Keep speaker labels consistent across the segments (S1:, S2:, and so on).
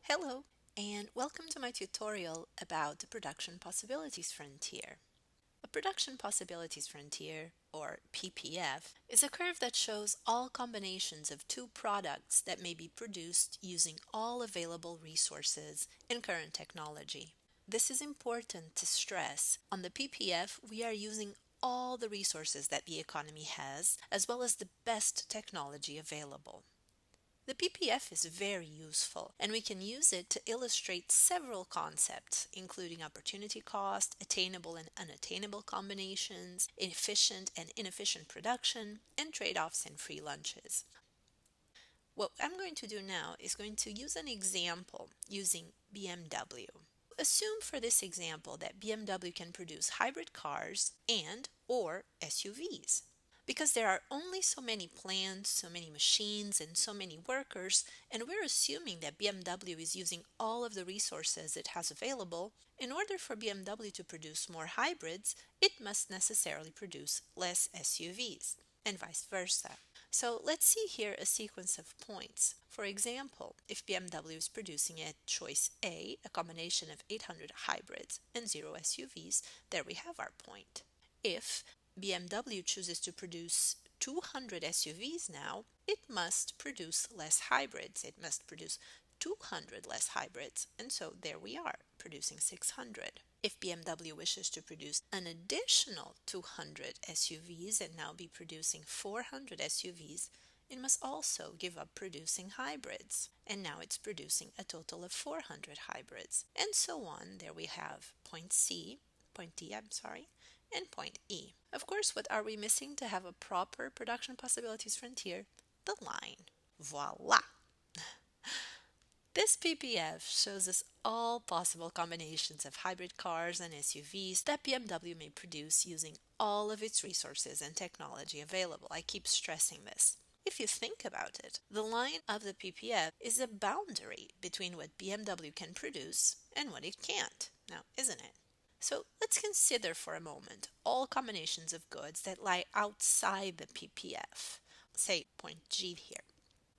S1: Hello, and welcome to my tutorial about the Production Possibilities Frontier. A Production Possibilities Frontier, or PPF, is a curve that shows all combinations of two products that may be produced using all available resources in current technology. This is important to stress. On the PPF, we are using all the resources that the economy has, as well as the best technology available. The PPF is very useful, and we can use it to illustrate several concepts, including opportunity cost, attainable and unattainable combinations, efficient and inefficient production, and trade-offs in free lunches. What I'm going to do now is going to use an example using BMW. Assume for this example that BMW can produce hybrid cars and or SUVs. Because there are only so many plants, so many machines, and so many workers, and we're assuming that BMW is using all of the resources it has available, in order for BMW to produce more hybrids, it must necessarily produce less SUVs, and vice versa. So let's see here a sequence of points. For example, if BMW is producing at choice A, a combination of 800 hybrids and 0 SUVs, there we have our point. If BMW chooses to produce 200 SUVs now, it must produce less hybrids. It must produce 200 less hybrids. And so there we are, producing 600. If BMW wishes to produce an additional 200 SUVs and now be producing 400 SUVs, it must also give up producing hybrids. And now it's producing a total of 400 hybrids. And so on. There we have point D, and point E. Of course, what are we missing to have a proper production possibilities frontier? The line. Voila! This PPF shows us all possible combinations of hybrid cars and SUVs that BMW may produce using all of its resources and technology available. I keep stressing this. If you think about it, the line of the PPF is a boundary between what BMW can produce and what it can't. Now, isn't it? So let's consider for a moment all combinations of goods that lie outside the PPF. Say point G here.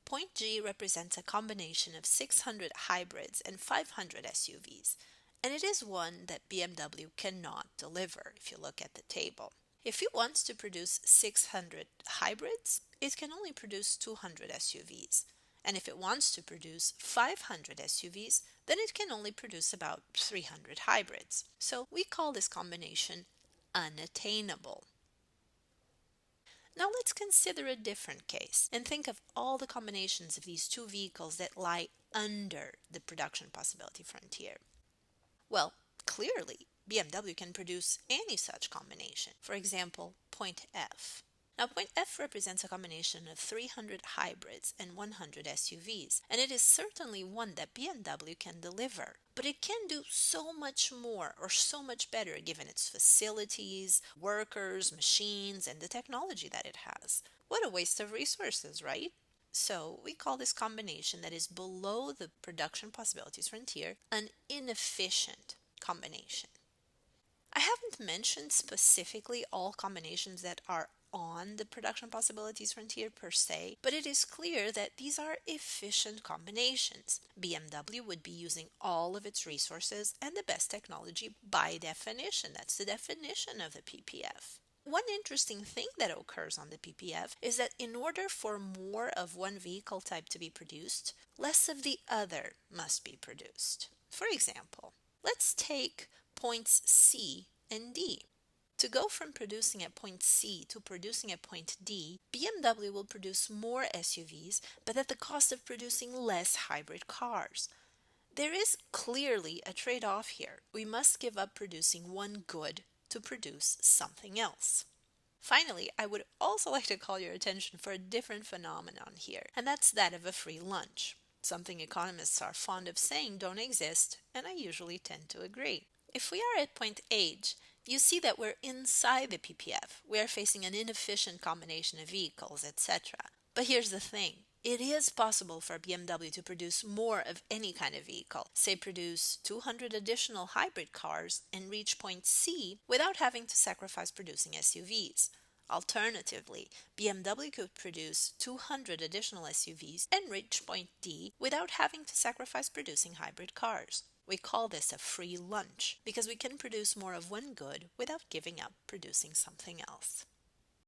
S1: Point G represents a combination of 600 hybrids and 500 SUVs, and it is one that BMW cannot deliver if you look at the table. If it wants to produce 600 hybrids, it can only produce 200 SUVs. And if it wants to produce 500 SUVs, then it can only produce about 300 hybrids. So we call this combination unattainable. Now let's consider a different case and think of all the combinations of these two vehicles that lie under the production possibility frontier. Well, clearly, BMW can produce any such combination. For example, point F. Now, point F represents a combination of 300 hybrids and 100 SUVs, and it is certainly one that BMW can deliver. But it can do so much more or so much better given its facilities, workers, machines, and the technology that it has. What a waste of resources, right? So we call this combination that is below the production possibilities frontier an inefficient combination. I haven't mentioned specifically all combinations that are on the production possibilities frontier per se, but it is clear that these are efficient combinations. BMW would be using all of its resources and the best technology by definition. That's the definition of the PPF. One interesting thing that occurs on the PPF is that in order for more of one vehicle type to be produced, less of the other must be produced. For example, let's take points C and D. To go from producing at point C to producing at point D, BMW will produce more SUVs, but at the cost of producing less hybrid cars. There is clearly a trade-off here. We must give up producing one good to produce something else. Finally, I would also like to call your attention for a different phenomenon here, and that's that of a free lunch. Something economists are fond of saying don't exist, and I usually tend to agree. If we are at point H, you see that we're inside the PPF. We are facing an inefficient combination of vehicles, etc. But here's the thing. It is possible for BMW to produce more of any kind of vehicle, say produce 200 additional hybrid cars and reach point C without having to sacrifice producing SUVs. Alternatively, BMW could produce 200 additional SUVs and reach point D without having to sacrifice producing hybrid cars. We call this a free lunch because we can produce more of one good without giving up producing something else.